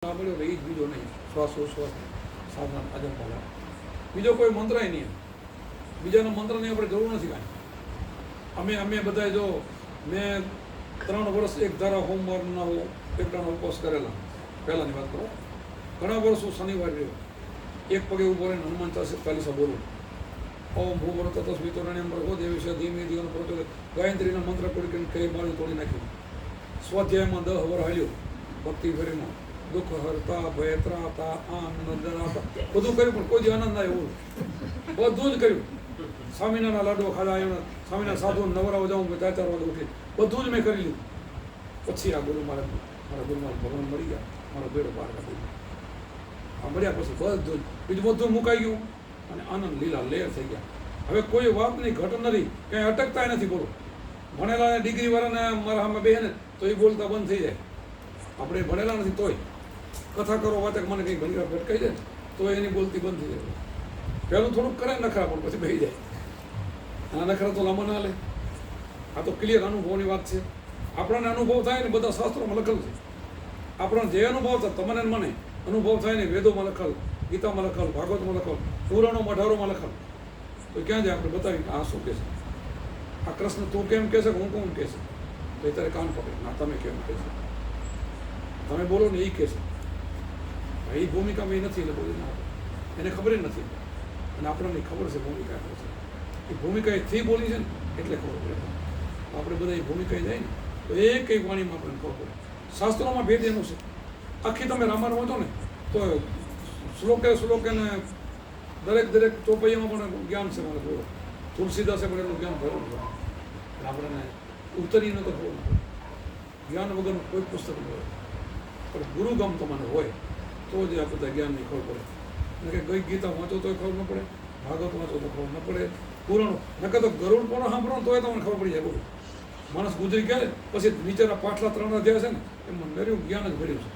મળ્યો એ જ બીજો નહીં. શ્વાસોશ્વાસ સાધના અજંપા બીજો કોઈ મંત્ર નહીં. બીજાનો મંત્રની આપણે જરૂર નથી કાંઈ. અમે બધા જો મેં 3 વર્ષ એક ધારા હોમવારના એકટાનો ઉપવાસ કરેલા. પહેલાંની વાત કરો, ઘણા વર્ષો શનિવાર રહ્યો, એક પગે ઊભો રહીને હનુમાન ચાલીસા બોલું. ઓમ ભૂવરત તસ્મિતોરણ્યમ ભર્ગો દેવીશ ધીમે ધીમે પ્રચોદ ગાયત્રીના મંત્ર કોડી કરીને કઈ મારી તોડી નાખ્યું. સ્વાધ્યાયમાં 10 વર હાલ્યો ભક્તિ ફરીમાં. દુઃખ હરતા ભય ત્રાતા આનંદ રાતા બધું કર્યું, પણ કોઈ આનંદ ના એવું બધું જ કર્યું. સ્વામિનારાયણ લાડવા ખાધા, એના સ્વામિનારાયણ સાધુ નવરાવા જાઉં 4 વાગે ઉઠી બધું જ મેં કરી લીધું. પછી આ ગુરુ મારા ગુરુ મારા ભગવાન મળી ગયા, મારો બેડો પાર કરી દીધો. આ મળ્યા પછી બધું બીજું બધું મુકાઈ ગયું અને આનંદ લીલા લેર થઈ ગયા. હવે કોઈ વાતની ઘટ નથી, ક્યાંય અટકતા નથી. બોલો, ભણેલા ડિગ્રી વાળાને મારા સામે બે ને તો એ બોલતા બંધ થઈ જાય. આપણે ભણેલા નથી તોય કથા કરો વાચક મને કંઈક ભંગરા ભટકાઈ જાય તો એની બોલતી બંધ થઈ જાય. પહેલું થોડુંક કરે નખરા, પણ પછી બેસી જાય. આ નખરા તો લાંબા ના લે. આ તો ક્લિયર અનુભવની વાત છે. આપણને અનુભવ થાય ને બધા શાસ્ત્રોમાં લખેલ છે. આપણને જે અનુભવ થાય તમને મને અનુભવ થાય ને વેદોમાં લખેલ, ગીતામાં લખેલ, ભાગવતમાં લખેલ, પુરાણોમાં 18માં લખેલ. તો ક્યાં જાય આપણે બતાવી આ શું કહે છે. આ કૃષ્ણ તું કેમ કહે છે, હું કોણ કહે છે? તો એ તારે કાન પકડે ના તમે કેમ કહે છે, તમે બોલો ને એ કહે છે. એ ભૂમિકામાં એ નથી એટલે બોલી ના આપે, એને ખબર જ નથી. અને આપણને ખબર છે ભૂમિકા શું છે. એ ભૂમિકા એથી બોલી છે ને એટલે ખબર પડે. આપણે બધા એ ભૂમિકાએ જાય ને તો એ કઈ વાણીમાં આપણને ખબર પડે. શાસ્ત્રોમાં ભેદ એનું છે. આખી તમે રામાયણ વાંચો ને તો શ્લોકે ને દરેક ચોપૈયામાં પણ જ્ઞાન છે. મને બોલો તુલસીદાસે પણ એનું જ્ઞાન ભરેલું છે. આપણને ઉતરીને તો ખબર પડે. જ્ઞાન વગરનું કોઈ પુસ્તક ન હોય, પણ ગુરુગમ તમને હોય તો જ આ બધા જ્ઞાનની ખબર પડે. એટલે કે ગઈ ગીતા વાંચો તોય ખબર ન પડે, ભાગવત વાંચો તો ખબર ન પડે, પુરાણો નકર તો ગરુડ પણ સાંભળો તોય તમને ખબર પડી જાય. બોલો, માણસ ગુજરી ગયા પછી નીચેના પાછલા 3 અધ્યાય છે ને એમાં નર્યું જ્ઞાન જ ભર્યું છે.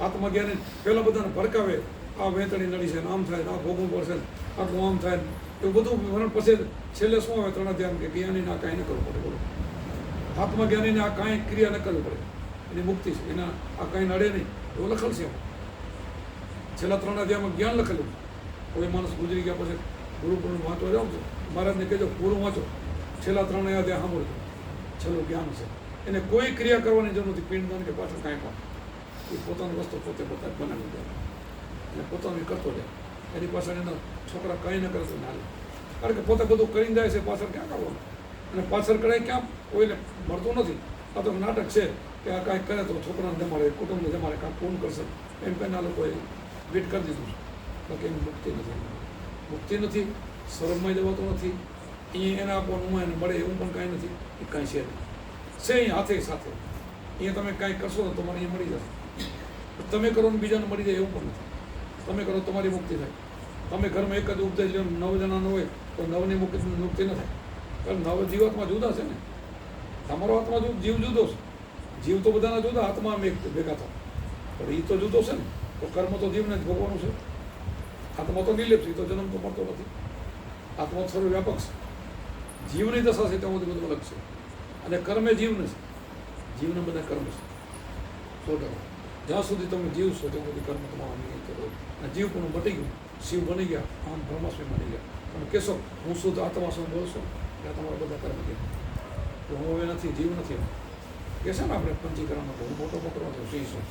આત્મજ્ઞાની પહેલાં બધાને ભડકાવે, આ વેતણી નડી છે ને આમ થાય ને આ ભોગવું પડશે ને આટલું આમ થાય ને એવું બધું વરણ. પછી છેલ્લે શું આવે 3 અધ્યાય કે જ્ઞાનીને આ કાંઈ ન કરવું પડે. બોલો, આત્મજ્ઞાનીને આ કાંઈ ક્રિયા ન કરવી પડે, એની મુક્તિ છે. એના આ કાંઈ નડે નહીં એવું લખેલ છે. છેલ્લા 3 અધ્યાયમાં જ્ઞાન લખેલું. કોઈ માણસ ગુજરી ગયા પછી ગુરુકુળ વાંચવા જાઓ છો, મહારાજને કહેજો પૂરું વાંચો, છેલ્લા 3 અધ્યાય સાંભળજો, છેલ્લું જ્ઞાન છે. એને કોઈ ક્રિયા કરવાની જરૂર નથી, પિંડદાન કે પાછળ કાંઈ પણ. એ પોતાની વસ્તુ પોતે બનાવી દે અને પોતાનું કરતો જાય. એની પાછળ એના છોકરા કંઈ ન કરતો ના હાલે, કારણ કે પોતે બધું કરીને જાય છે. પાછળ ક્યાં કરવાનું? અને પાછળ કરે ક્યાં કોઈને મળતું નથી. આ તો નાટક છે કે આ કાંઈક કરે તો છોકરાને જમાડે, કુટુંબને જમાડે, કાંઈ ફોન કરશે એમ કહીને આ લોકોએ વેટ કરી દીધું છે. બાકી એની મુક્તિ નથી, શરમમાં જવાતો નથી. અહીંયા એને આપવાનું એને મળે એવું પણ કાંઈ નથી. એ કાંઈ છે નહીં. છે અહીંયા હાથે સાથે. અહીંયા તમે કાંઈ કરશો તો તમારે અહીંયા મળી જશે. તમે કરો ને બીજાને મળી જાય એવું પણ નથી. તમે કરો તમારી મુક્તિ થાય. તમે ઘરમાં એક જ ઉપદેશ 9 જણાનો હોય તો 9ની મુક્તિ ન થાય. કારણ 9 જીવાત્મા જુદા છે ને. તમારો આત્મા જીવ જુદો છે. જીવ તો બધાના જુદા, આત્મા અમે ભેગા થાય, પણ એ તો જુદો છે ને. તો કર્મ તો જીવને જ ભોગવાનું છે. આત્મા તો નિર્લેપ છે, એ તો જન્મ તો મળતો નથી. આત્મા સર્વવ્યાપક છે. જીવની દશા છે ત્યાં બધું અલગ છે. અને કર્મે જીવને છે. જીવને બધા કર્મ છે 100%. જ્યાં સુધી તમે જીવશો ત્યાં સુધી કર્મ તમારા નિમિત્ત હોય. અને જીવ પણ મટી ગયું, શિવ બની ગયા, આમ બ્રહ્માસ્મી બની ગયા. તમે કહેશો હું શુદ્ધ આત્મા છું બોલશો ત્યાં તમારા બધા કર્મ ગયા. તો હું હવે નથી, જીવ નથી. કહેશે ને આપણે પંચીકરણમાં હું મોટો બકરો છું, સિંહ છું.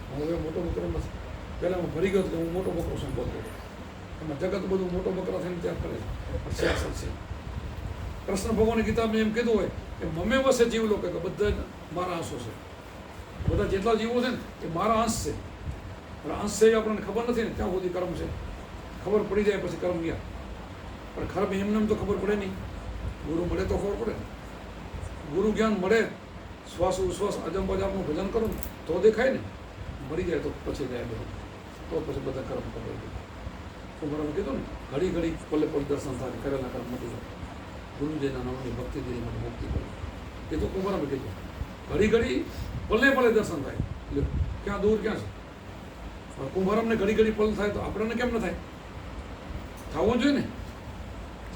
હું હવે મોટો બકરો નથી. પહેલાં હું ભરી ગયો કે હું મોટો બકરો છું બોલતો. એમાં જગત બધું મોટો બકરા થઈને ત્યાં કરે છે. સિયાસત છે. કૃષ્ણ ભગવાનની ગીતામાં એમ કીધું હોય કે મમે વસે જીવ લોકો કે બધા જ મારા અંશો છે. બધા જેટલા જીવો છે ને એ મારા અંશ છે. પણ અંશ છે એ આપણને ખબર નથી ને ત્યાં સુધી કર્મ છે. ખબર પડી જાય પછી કર્મ ગયા. પણ ખરાબ એમને તો ખબર પડે નહીં. ગુરુ મળે તો ખબર પડે. ગુરુ જ્ઞાન મળે, શ્વાસ ઉશ્વાસ અજંપાજાપનું ભજન કરો તો દેખાય ને. મળી જાય તો પછી જાય બધું, તો પછી બધા કર્મ ખબર પડે. કુંભારામાં કીધું ને ઘડી પલે દર્શન થાય, કરેલા કર્મ મટી જાય. ગુરુજીના નામની ભક્તિ દેરી માટે મુક્તિ કરે એ તો કુંભારામાં કીધું. ઘડી પલે દર્શન થાય. એટલે ક્યાં દૂર ક્યાં છે? પણ કુંભારામને ઘડી પલ થાય તો આપણને કેમ ન થાય? થવું જોઈએ ને.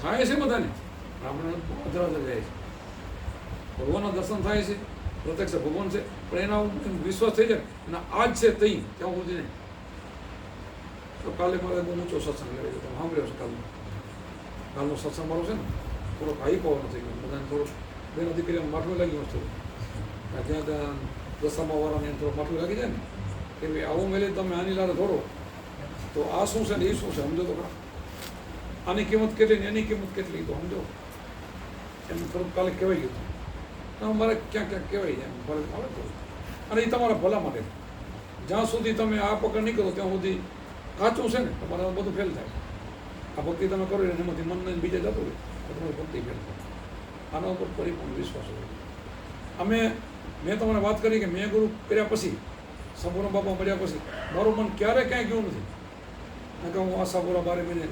થાય છે બધાને, આપણે અધરા જાય છે. ભગવાનના દર્શન થાય છે, પ્રત્યક્ષ ભગવાન છે, પણ એના એમ વિશ્વાસ થઈ જાય અને આજ છે તઈ ત્યાં સુધી નહીં. તો કાલે મારે બહુ ઊંચો સત્સંગ લેવો છે, તમે સાંભળ્યો છે કાલનો સત્સંગ મારો છે ને થોડોક હાઈ પાવરનો થઈ ગયો, બધાને થોડોક બેનો દીકરીને માઠું લાગી વસ્તુ જ્યાં ત્યાં દશામાં વાળાને એને થોડું માઠું લાગી જાય ને કે ભાઈ આવું મેલે તમે આની લારે દોડો તો આ શું છે ને એ શું છે સમજો તો ખરા, આની કિંમત કેટલી ને એની કિંમત કેટલી તો સમજો. એમ થોડુંક કાલે કહેવાય ગયું તો મારે ક્યાંક ક્યાંક કહેવાય જાય ભલે આવે તો, અને એ તમારા ભલા માટે. જ્યાં સુધી તમે આ પકડ નહીં કરો ત્યાં સુધી કાચું છે ને તમારે બધું ફેલ થાય. આ ભક્તિ તમે કરો ને એમાંથી મનને બીજે જતું હોય તો તમારી ભક્તિ ફેલ થાય. આના ઉપર પરિપૂર્ણ વિશ્વાસ હોય. મેં તમને વાત કરી કે મેં ગુરુ કર્યા પછી સંપૂર્ણ બાપા મળ્યા પછી મારું મન ક્યારે ક્યાંય ગયું નથી. કે હું આશાપુરા 12 મહિને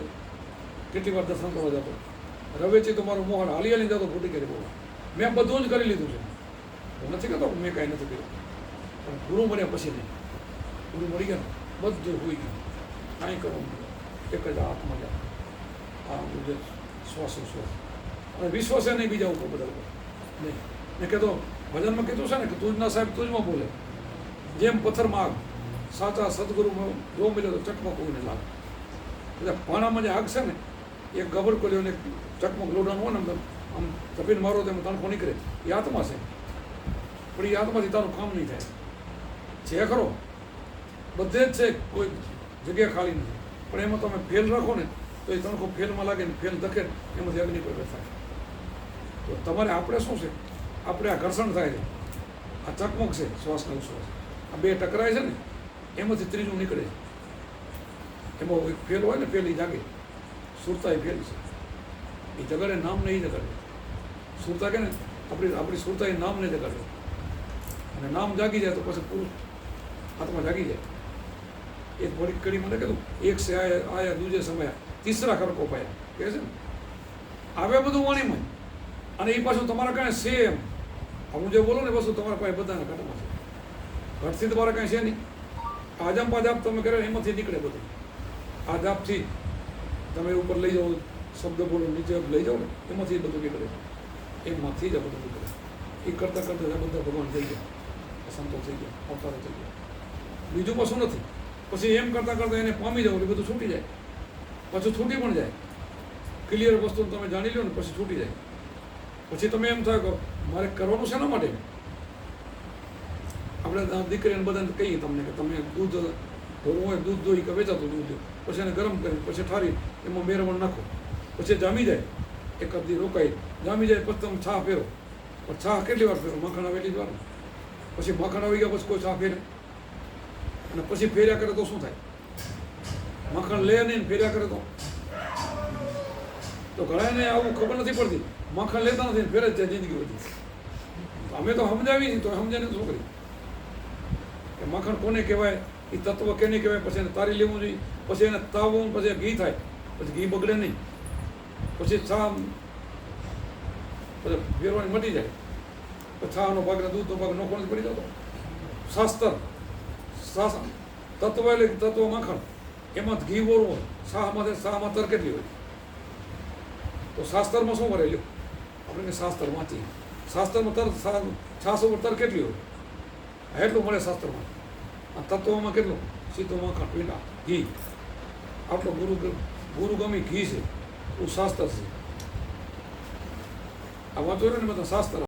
કેટલી વાર દર્શન કરવા જતો, રવેચી તો મારું મોહન હાલી હાલી જતો ખોટી કરી બોલા. મેં બધું જ કરી લીધું છે, હું નથી કહેતો મેં કાંઈ નથી કર્યું, પણ ગુરુ મળ્યા પછી નહીં. ગુરુ મળી ગયા બધું હોઈ ગયું, કાંઈ કરવું એક જ હાથમાં જાય આ જે શ્વાસોશ્વાસ અને વિશ્વાસ નહીં બીજા ઉપર બધા નહીં. મેં કહેતો ભજનમાં કીધું છે ને કે તુજના સાહેબ તુજમાં બોલે, જેમ પથ્થરમાં આગ, સાચા સદગુરુમાં જો મળ્યો તો ચકમક કોઈને લાગે. એટલે પાણામાં જે આગ છે ને એક ગબડ કોલ્યો ને ચકમક લોડાનું હોય ને આમ તપીને મારો તેમાં તણખો નીકળે, એ આત્મા છે, પણ એ આત્માથી તારું કામ નહીં થાય. છે ખરો બધે જ છે, કોઈ જગ્યા ખાલી નથી, પણ એમાં તમે ફેલ રાખો ને તો એ તણખો ફેલમાં લાગે ને ફેલ ધકે એમાંથી અગ્નિ પ્રગટ થાય. તો તમારે આપણે શું છે, આપણે આ ઘર્ષણ થાય છે, આ ચકમક છે શ્વાસનો વિશ્વાસ, આ બે ટકરાય છે ને એમાંથી ત્રીજું નીકળે છે. એમાં એક ફેલ હોય ને ફેલ એ જાગે, સુરતા એ ફેલ છે, એ જગાડે નામ નહીં જગાડે. સુરતા કે ને આપણી સુરતા એ નામ નહીં જગાડે, અને નામ જાગી જાય તો પછી પૂરું હાથમાં જાગી જાય. એક થોડીક કડી મને કીધું એક સે આયા દૂજે સમયા તીસરા ખરકો પાયા કહે છે ને, આવે બધું વાણીમાં અને એ પાછું તમારા કાંઈ છે એમ. હું જે બોલું ને વસ્તુ તમારા પાસે બધાના ઘટમાં છે, ઘટથી તમારા કાંઈ છે નહીં. આજામ પાજાપ તમે કરે એમાંથી નીકળે બધું. આ જાપથી તમે ઉપર લઈ જાઓ, શબ્દ બોલો નીચે લઈ જાઓ ને એમાંથી બધું નીકળે, એમાંથી જ આ બધું નીકળે. એ કરતાં કરતાં બધા ભગવાન થઈ ગયા, સંતો થઈ ગયા, અવતારો થઈ ગયા, બીજું કશું નથી. પછી એમ કરતાં કરતાં એને પામી જાઓ એટલે બધું છૂટી જાય, પાછું છૂટી પણ જાય. ક્લિયર વસ્તુ તમે જાણી લો ને પછી છૂટી જાય. પછી તમે એમ થાય કે મારે કરવાનું શેના માટે. આપણે દીકરીને બધાને કહીએ તમને કે તમે દૂધ ધોવું હોય દૂધ ધોઈ કે વેચાતું દૂધ પછી એને ગરમ કરી પછી ઠારી એમાં મેરવણ નાખો, પછી જામી જાય, એક દી રોકાઈ જામી જાય પછી તમે છા ફેરો. પણ છા કેટલી વાર ફેરો, માખણ આવે એટલી જ વાર. પછી માખણ આવી ગયા પછી કોઈ છા ફેરે, અને પછી ફેર્યા કરે તો શું થાય, માખણ લે નહીં ફેર્યા કરે તો ઘણાને આવું ખબર નથી પડતી. માખણ લેતા નથી ફેરે જ જાય જિંદગી બધી. અમે તો સમજાવી નહીં તો સમજાવીને શું કરી કે માખણ કોને કહેવાય, એ તત્વ કેને કહેવાય, પછી એને તારી લેવું જોઈએ, પછી એને તાવવું, પછી ઘી થાય, પછી ઘી બગડે નહીં, પછી છા પછી ફેરવાની મટી જાય, પછી છાનો ભાગ ને દૂધનો ભાગ નોખવાનો પડી જતો. શાસ્ત્ર તત્વ એટલે તત્વ માખણ, એમાં ઘી બોરવું હોય, શાહમાં તર કેટલી હોય. તો શાસ્ત્રમાં શું કરે લ્યો, આપણે શાસ્ત્ર વાંચીએ, શાસ્ત્રમાં તર છાસ ઉપર તર કેટલી હોય એટલું મળે શાસ્ત્રમાં. આ તત્વમાં કેટલું સીધું માખણ પીંડા ઘી, આટલો ગુરુગમી ઘી છે, એવું શાસ્ત્ર છે. આ વાંચો ને બધા શાસ્ત્ર